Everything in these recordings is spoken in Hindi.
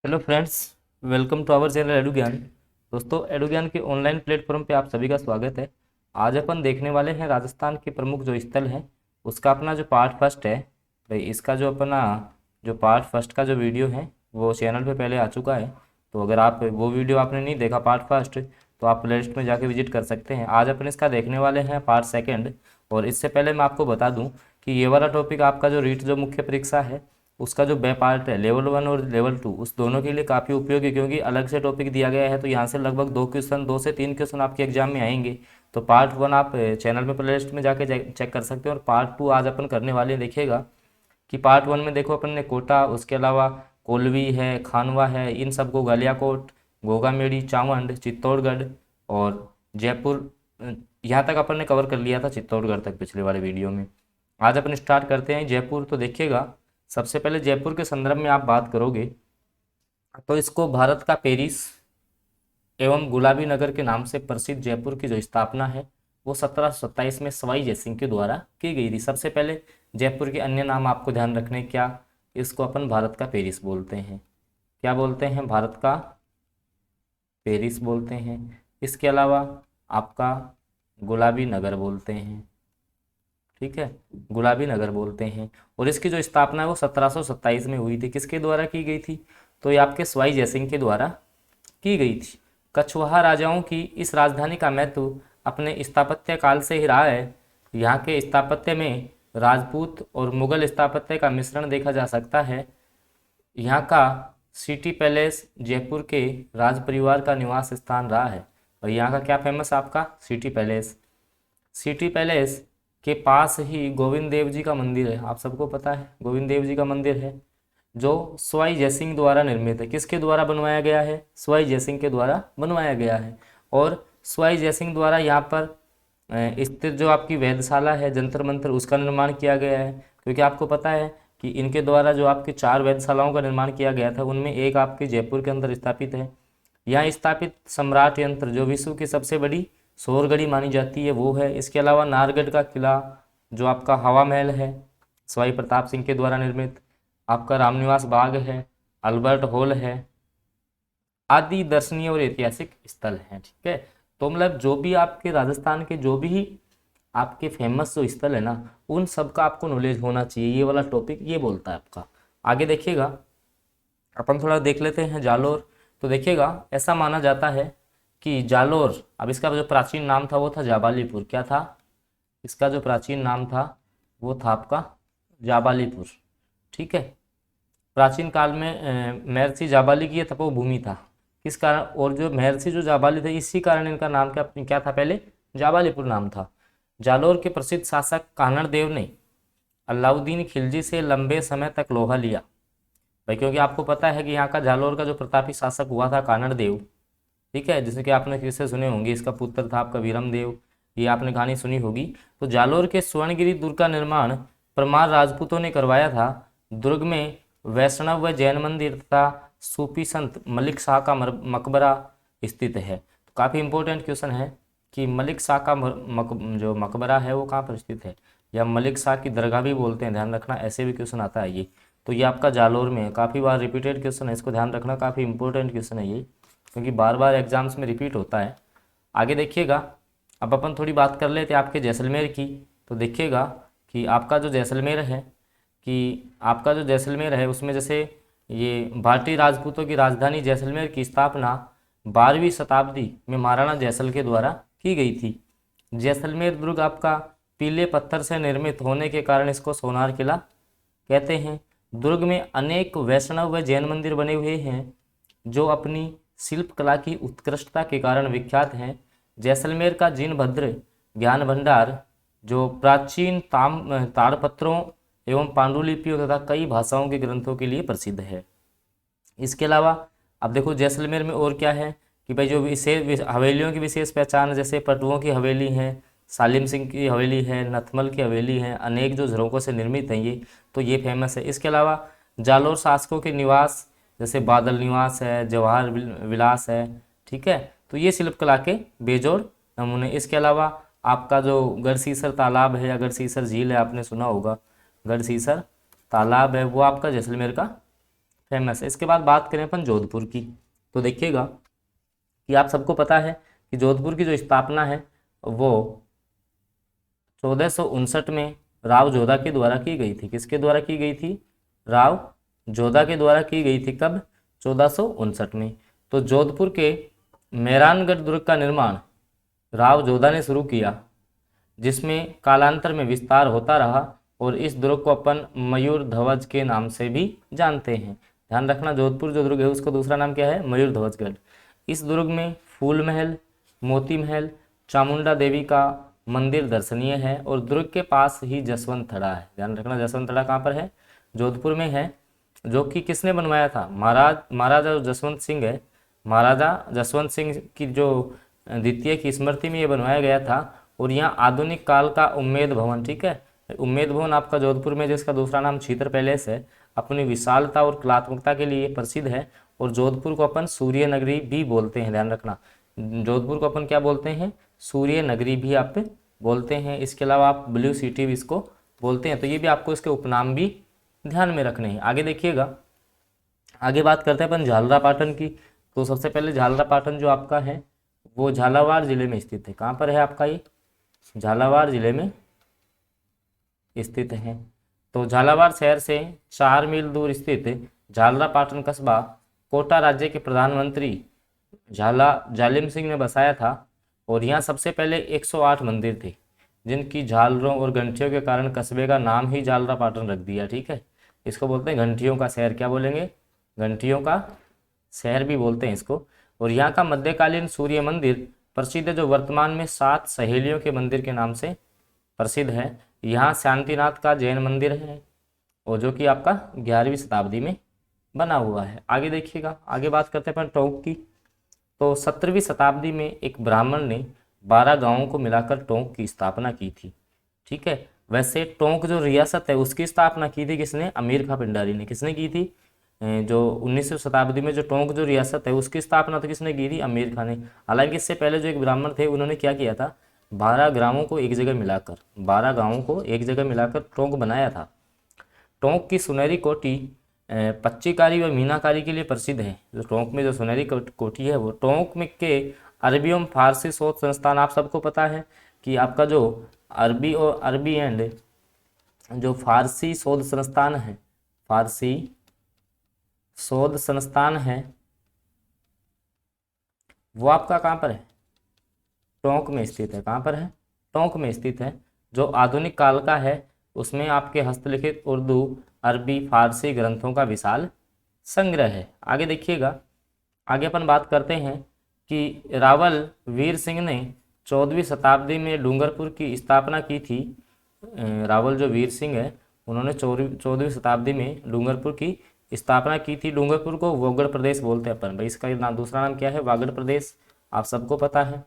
Hello friends, welcome to our channel Edu Gyan. दोस्तों, एडु ज्ञान के ऑनलाइन प्लेटफॉर्म पे आप सभी का स्वागत है। आज अपन देखने वाले हैं राजस्थान के प्रमुख जो स्थल हैं उसका अपना जो पार्ट फर्स्ट है। भाई इसका जो अपना जो पार्ट फर्स्ट का जो वीडियो है वो चैनल पे पहले आ चुका है। तो अगर आप वो वीडियो आपने नहीं देखा पार्ट फर्स्ट, तो आप प्लेलिस्ट में जाके विजिट कर सकते हैं। आज अपन इसका देखने वाले हैं पार्ट सेकेंड। और इससे पहले मैं आपको बता दूँ कि ये वाला टॉपिक आपका जो रीट जो मुख्य परीक्षा है उसका जो बे पार्ट है लेवल 1 और लेवल 2 उस दोनों के लिए काफ़ी उपयोगी है, क्योंकि अलग से टॉपिक दिया गया है। तो यहाँ से लगभग 2 से 3 क्वेश्चन आपके एग्जाम में आएंगे। तो पार्ट 1 आप चैनल में प्लेलिस्ट में जाके चेक कर सकते हो। और पार्ट 2 आज अपन करने वाले हैं। देखिएगा कि पार्ट 1 में देखो अपन ने कोटा, उसके अलावा कोलवी है, खानवा है, इन सबको गलियाकोट, गोगामेड़ी, चावंड, चित्तौड़गढ़ और जयपुर, यहाँ तक अपन ने कवर कर लिया था, चित्तौड़गढ़ तक पिछले वाले वीडियो में। आज अपन स्टार्ट करते हैं जयपुर। तो देखिएगा, सबसे पहले जयपुर के संदर्भ में आप बात करोगे तो इसको भारत का पेरिस एवं गुलाबी नगर के नाम से प्रसिद्ध जयपुर की जो स्थापना है वो 1727 में सवाई जयसिंह के द्वारा की गई थी। सबसे पहले जयपुर के अन्य नाम आपको ध्यान रखने, क्या इसको अपन भारत का पेरिस बोलते हैं। क्या बोलते हैं? भारत का पेरिस बोलते हैं। इसके अलावा आपका गुलाबी नगर बोलते हैं। ठीक है, गुलाबी नगर बोलते हैं। और इसकी जो स्थापना है वो 1727 में हुई थी। किसके द्वारा की गई थी? तो ये आपके सवाई जयसिंह के द्वारा की गई थी। कछवाहा राजाओं की इस राजधानी का महत्व अपने स्थापत्य काल से ही रहा है। यहाँ के स्थापत्य में राजपूत और मुगल स्थापत्य का मिश्रण देखा जा सकता है। यहाँ का सिटी पैलेस जयपुर के राज परिवार का निवास स्थान रहा है। और यहाँ का क्या फेमस आपका? City palace. सिटी पैलेस के पास ही गोविंद देव जी का मंदिर है। आप सबको पता है गोविंद देव जी का मंदिर है जो सवाई जयसिंह द्वारा निर्मित है। किसके द्वारा बनवाया गया है? सवाई जयसिंह के द्वारा बनवाया गया है। और सवाई जयसिंह द्वारा यहाँ पर स्थित जो आपकी वेधशाला है, जंतर मंतर, उसका निर्माण किया गया है। क्योंकि आपको पता है कि इनके द्वारा जो आपकी 4 वेधशालाओं का निर्माण किया गया था उनमें एक आपके जयपुर के अंदर स्थापित है। यहाँ स्थापित सम्राट यंत्र जो विश्व की सबसे बड़ी सौर घड़ी मानी जाती है वो है। इसके अलावा नाहरगढ़ का किला जो आपका हवा महल है सवाई प्रताप सिंह के द्वारा निर्मित, आपका रामनिवास बाग है, अल्बर्ट हॉल है, आदि दर्शनीय और ऐतिहासिक स्थल हैं। ठीक है, तो मतलब जो भी आपके राजस्थान के जो भी आपके फेमस जो स्थल है ना उन सब का आपको नॉलेज होना चाहिए। ये वाला टॉपिक ये बोलता है आपका। आगे देखिएगा, अपन थोड़ा देख लेते हैं जालोर। तो देखिएगा, ऐसा माना जाता है कि जालोर, अब इसका जो प्राचीन नाम था वो था जाबालीपुर। क्या था? इसका जो प्राचीन नाम था वो था आपका जाबालीपुर। ठीक है, प्राचीन काल में महर्षि जाबाली की ये तपोभूमि था। किस कारण? और जो महर्षि जो जाबाली थे इसी कारण इनका नाम क्या क्या था? पहले जाबालीपुर नाम था। जालोर के प्रसिद्ध शासक कानड़ देव ने अलाउद्दीन खिलजी से लंबे समय तक लोहा लिया। भाई क्योंकि आपको पता है कि यहाँ का जालोर का जो प्रतापी शासक हुआ था कानड़ देव, ठीक है, जैसे कि आपने किससे सुने होंगे, इसका पुत्र था आपका वीरम देव, ये आपने कहानी सुनी होगी। तो जालोर के स्वर्णगिरी दुर्ग का निर्माण परमार राजपूतों ने करवाया था। दुर्ग में वैष्णव व जैन मंदिर तथा सूफी संत मलिक शाह का मकबरा स्थित है। तो काफ़ी इंपॉर्टेंट क्वेश्चन है कि मलिक शाह का जो मकबरा है वो कहाँ पर स्थित है, या मलिक शाह की दरगाह भी बोलते हैं, ध्यान रखना, ऐसे भी क्वेश्चन आता है ये। तो ये आपका जालोर में है, काफ़ी बार रिपीटेड क्वेश्चन है, इसको ध्यान रखना, काफ़ी इंपॉर्टेंट क्वेश्चन है ये, क्योंकि बार बार एग्जाम्स में रिपीट होता है। आगे देखिएगा, अब अपन थोड़ी बात कर लेते हैं आपके जैसलमेर की। तो देखिएगा कि आपका जो जैसलमेर है उसमें जैसे ये भारतीय राजपूतों की राजधानी जैसलमेर की स्थापना 12वीं शताब्दी में महाराणा जैसल के द्वारा की गई थी। जैसलमेर दुर्ग आपका पीले पत्थर से निर्मित होने के कारण इसको सोनार किला कहते हैं। दुर्ग में अनेक वैष्णव व जैन मंदिर बने हुए हैं जो अपनी शिल्प कला की उत्कृष्टता के कारण विख्यात हैं। जैसलमेर का जिनभद्र ज्ञान भंडार जो प्राचीन ताड़पत्रों एवं पांडुलिपियों तथा कई भाषाओं के ग्रंथों के लिए प्रसिद्ध है। इसके अलावा अब देखो जैसलमेर में और क्या है कि भाई जो विशेष हवेलियों की विशेष पहचान है, जैसे पटुओं की हवेली है, सालिम सिंह की हवेली है, नथमल की हवेली है, अनेक जो झरोकों से निर्मित हैं ये, तो ये फेमस है। इसके अलावा जालोर शासकों के निवास जैसे बादल निवास है, जवाहर विलास है, ठीक है, तो ये शिल्पकला के बेजोड़ नमूने। इसके अलावा आपका जो गढ़सीसर तालाब है या गढ़सीसर झील है, आपने सुना होगा, गढ़सीसर तालाब है, वो आपका जैसलमेर का फेमस है। इसके बाद बात करें अपन जोधपुर की, तो देखिएगा कि आप सबको पता है कि जोधपुर की जो स्थापना है वो 1459 में राव जोधा के द्वारा की गई थी। किसके द्वारा की गई थी? राव जोधा के द्वारा की गई थी। कब? 1459 में। तो जोधपुर के मेहरानगढ़ दुर्ग का निर्माण राव जोधा ने शुरू किया, जिसमें कालांतर में विस्तार होता रहा और इस दुर्ग को अपन मयूर ध्वज के नाम से भी जानते हैं। ध्यान रखना, जोधपुर जो दुर्ग है उसका दूसरा नाम क्या है? मयूर ध्वजगढ़। इस दुर्ग में फूल महल, मोती महल, चामुंडा देवी का मंदिर दर्शनीय है और दुर्ग के पास ही जसवंत थड़ा है। ध्यान रखना, जसवंत थड़ा कहाँ पर है? जोधपुर में है, जो कि किसने बनवाया था? महाराजा जसवंत सिंह है, महाराजा जसवंत सिंह की जो द्वितीय की स्मृति में ये बनवाया गया था। और यहाँ आधुनिक काल का उम्मेद भवन, ठीक है, उम्मेद भवन आपका जोधपुर में, जिसका दूसरा नाम छीतर पैलेस है, अपनी विशालता और कलात्मकता के लिए प्रसिद्ध है। और जोधपुर को अपन सूर्य नगरी भी बोलते हैं। ध्यान रखना, जोधपुर को अपन क्या बोलते हैं? सूर्य नगरी भी आप बोलते हैं। इसके अलावा आप ब्लू सिटी भी इसको बोलते हैं। तो ये भी आपको इसके उपनाम भी ध्यान में रखने हैं। आगे देखिएगा, आगे बात करते हैं अपन झालरापाटन की। तो सबसे पहले झालरापाटन जो आपका है वो झालावाड़ जिले में स्थित है। कहाँ पर है आपका ये? झालावाड़ जिले में स्थित है। तो झालावाड़ शहर से 4 मील दूर स्थित झालरापाटन कस्बा कोटा राज्य के प्रधानमंत्री जालिम सिंह ने बसाया था। और यहाँ सबसे पहले 108 मंदिर थे, जिनकी झालरों और घंटियों के कारण कस्बे का नाम ही झालरापाटन रख दिया। ठीक है, इसको बोलते हैं घंटियों का शहर। क्या बोलेंगे? घंटियों का शहर भी बोलते हैं इसको। और यहाँ का मध्यकालीन सूर्य मंदिर प्रसिद्ध है, जो वर्तमान में 7 सहेलियों के मंदिर के नाम से प्रसिद्ध है। यहाँ शांतिनाथ का जैन मंदिर है, और जो कि आपका 11वीं शताब्दी में बना हुआ है। आगे देखिएगा, आगे बात करते हैं अपन टोंक की। तो 17वीं शताब्दी में एक ब्राह्मण ने 12 गांवों को मिलाकर टोंक की स्थापना की थी। ठीक है, वैसे टोंक जो रियासत है उसकी स्थापना की थी किसने? अमीर खां पिंडारी ने। किसने की थी? जो 19वीं शताब्दी में जो टोंक जो रियासत है उसकी स्थापना तो किसने की थी? अमीर खां ने। हालांकि इससे पहले जो एक ब्राह्मण थे उन्होंने क्या किया था? 12 गांवों को एक जगह मिलाकर 12 गांवों को एक जगह मिलाकर टोंक बनाया था। टोंक की सुनहरी कोठी पच्चीकारी और मीनाकारी के लिए प्रसिद्ध है। जो टोंक में जो सुनहरी कोठी है वो टोंक में के अरबी एवं फारसी शोध संस्थान, आप सबको पता है कि आपका जो अरबी एंड जो फारसी शोध संस्थान है, फारसी शोध संस्थान है, वो आपका कहाँ पर है? टोंक में स्थित है। कहाँ पर है? टोंक में स्थित है। जो आधुनिक काल का है उसमें आपके हस्तलिखित उर्दू, अरबी, फारसी ग्रंथों का विशाल संग्रह है। आगे देखिएगा, आगे अपन बात करते हैं कि रावल वीर सिंह ने 14वीं शताब्दी में डूंगरपुर की स्थापना की थी। रावल जो वीर सिंह है उन्होंने 14वीं शताब्दी में डूंगरपुर की स्थापना की थी। डूंगरपुर को वागड़ प्रदेश बोलते हैं अपन भाई, इसका दूसरा नाम क्या है? वागड़ प्रदेश, आप सबको पता है।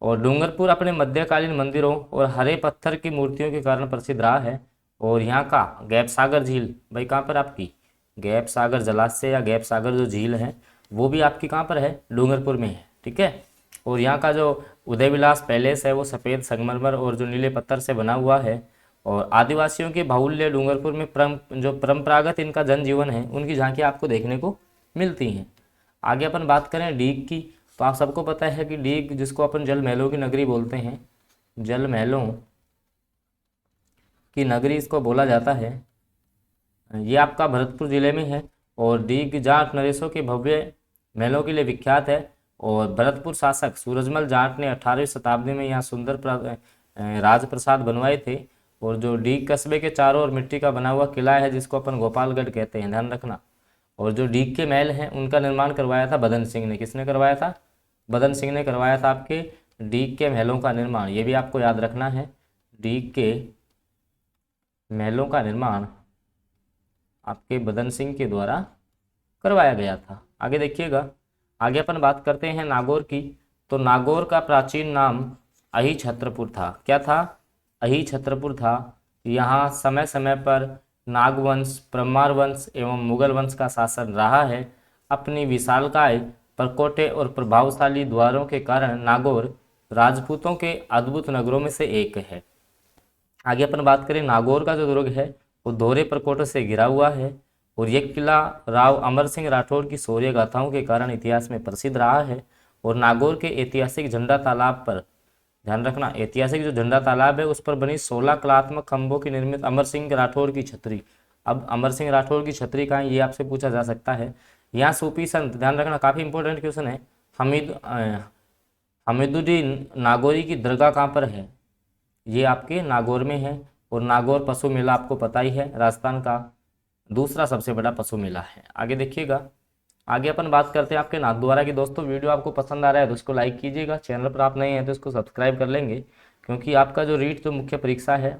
और डूंगरपुर अपने मध्यकालीन मंदिरों और हरे पत्थर की मूर्तियों के कारण प्रसिद्ध रहा है। और यहाँ का गैप सागर झील भाई कहाँ पर आपकी? गैप सागर जलाशय या गैप सागर जो झील है वो भी आपकी कहाँ पर है? डूंगरपुर में है। ठीक है, और यहाँ का जो उदय विलास पैलेस है वो सफ़ेद संगमरमर और जो नीले पत्थर से बना हुआ है। और आदिवासियों के बाहुल्य डूंगरपुर में जो परंपरागत इनका जनजीवन है उनकी झांकियाँ आपको देखने को मिलती हैं। आगे अपन बात करें डीग की, तो आप सबको पता है कि डीग, जिसको अपन जल महलों की नगरी बोलते हैं, जल महलों की नगरी इसको बोला जाता है, ये आपका भरतपुर जिले में है। और डीग जाट नरेशों के भव्य महलों के लिए विख्यात है। और भरतपुर शासक सूरजमल जाट ने 18वीं शताब्दी में यहाँ सुंदर राजप्रसाद बनवाए थे। और जो डीग कस्बे के चारों ओर मिट्टी का बना हुआ किला है जिसको अपन गोपालगढ़ कहते हैं, ध्यान रखना। और जो डीग के महल हैं उनका निर्माण करवाया था बदन सिंह ने। किसने करवाया था? बदन सिंह ने करवाया था आपके डीग के महलों का निर्माण। ये भी आपको याद रखना है, डीग के महलों का निर्माण आपके बदन सिंह के द्वारा करवाया गया था। आगे देखिएगा, आगे अपन बात करते हैं नागौर की। तो नागौर का प्राचीन नाम अही छत्रपुर था। क्या था? अही छत्रपुर था। यहाँ समय समय पर नागवंश, परमार वंश एवं मुगल वंश का शासन रहा है। अपनी विशालकाय, परकोटे और प्रभावशाली द्वारों के कारण नागौर राजपूतों के अद्भुत नगरों में से एक है। आगे अपन बात करें, नागौर का जो दुर्ग है वो दोहरे प्रकोटों से घिरा हुआ है। और ये किला राव अमर सिंह राठौर की शौर्य गाथाओं के कारण इतिहास में प्रसिद्ध रहा है। और नागौर के ऐतिहासिक झंडा तालाब पर, ध्यान रखना, ऐतिहासिक जो झंडा तालाब है उस पर बनी 16 कलात्मक खंभों की निर्मित अमर सिंह राठौर की छतरी। अब अमर सिंह राठौर की छतरी कहाँ है, ये आपसे पूछा जा सकता है। यहाँ सूफी संत, ध्यान रखना काफ़ी इंपॉर्टेंट क्वेश्चन है, हमीदुद्दीन नागौरी की दरगाह कहाँ पर है, ये आपके नागौर में है। और नागौर पशु मेला आपको पता ही है, राजस्थान का दूसरा सबसे बड़ा पशु मेला है। आगे देखिएगा, आगे अपन बात करते हैं आपके नाथद्वारा की। दोस्तों वीडियो आपको पसंद आ रहा है तो उसको लाइक कीजिएगा, चैनल पर आप नए हैं तो इसको सब्सक्राइब कर लेंगे, क्योंकि आपका जो रीट जो मुख्य परीक्षा है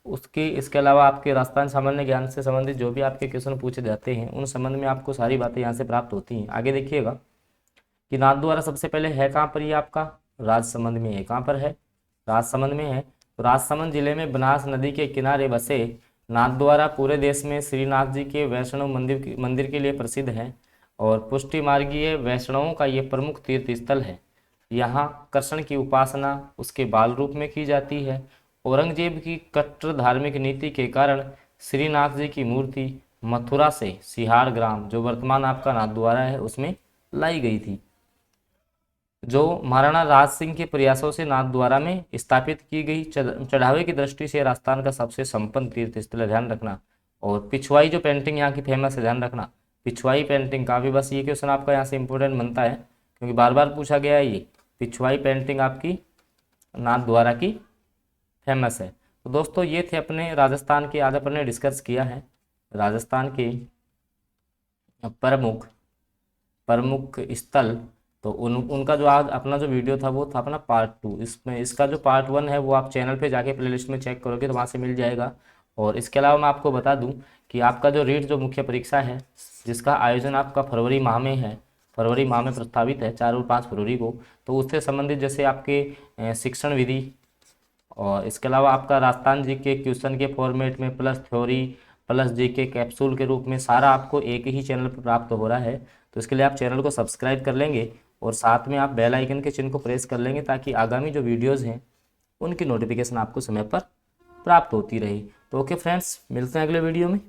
उसकी, इसके अलावा आपके राजस्थान सामान्य ज्ञान से संबंधित जो भी आपके क्वेश्चन पूछे जाते हैं उन संबंध में आपको सारी बातें यहाँ से प्राप्त होती हैं। आगे देखिएगा कि नाथद्वारा सबसे पहले है कहाँ पर, ये आपका राजसमंद में है। कहाँ पर है, राजसमंद में है। तो राजसमंद जिले में बनास नदी के किनारे बसे नाथद्वारा पूरे देश में श्रीनाथ जी के वैष्णव मंदिर के लिए प्रसिद्ध है और पुष्टि मार्गीय वैष्णवों का ये प्रमुख तीर्थ स्थल है। यहाँ कृष्ण की उपासना उसके बाल रूप में की जाती है। औरंगजेब की कट्टर धार्मिक नीति के कारण श्रीनाथ जी की मूर्ति मथुरा से सिहार ग्राम, जो वर्तमान आपका नाथद्वारा है, उसमें लाई गई थी, जो महाराणा राज सिंह के प्रयासों से नाथद्वारा में स्थापित की गई। चढ़ावे की दृष्टि से राजस्थान का सबसे संपन्न तीर्थ स्थल है, ध्यान रखना। और पिछवाई जो पेंटिंग यहाँ की फेमस है, ध्यान रखना, पिछवाई पेंटिंग काफ़ी, बस ये क्वेश्चन आपका यहाँ से इंपॉर्टेंट बनता है क्योंकि बार बार पूछा गया है। ये पिछवाई पेंटिंग आपकी नाथद्वारा की फेमस है। तो दोस्तों ये थे अपने राजस्थान के, आज अपन ने डिस्कस किया है राजस्थान के प्रमुख स्थल। तो उनका जो आज अपना जो वीडियो था वो था अपना पार्ट 2। इसमें इसका जो पार्ट 1 है वो आप चैनल पे जाके प्लेलिस्ट में चेक करोगे तो वहाँ से मिल जाएगा। और इसके अलावा मैं आपको बता दूं कि आपका जो रीट जो मुख्य परीक्षा है जिसका आयोजन आपका फरवरी माह में है, फरवरी माह में प्रस्तावित है 4 और 5 फरवरी को, तो उससे संबंधित जैसे आपके शिक्षण विधि और इसके अलावा आपका राजस्थान जी के क्वेश्चन के फॉर्मेट में प्लस थ्योरी प्लस जी के कैप्सूल के रूप में सारा आपको एक ही चैनल पर प्राप्त हो रहा है। तो इसके लिए आप चैनल को सब्सक्राइब कर लेंगे और साथ में आप बेल आइकन के चिन्ह को प्रेस कर लेंगे ताकि आगामी जो वीडियोज़ हैं उनकी नोटिफिकेशन आपको समय पर प्राप्त होती रहे। तो ओके फ्रेंड्स, मिलते हैं अगले वीडियो में।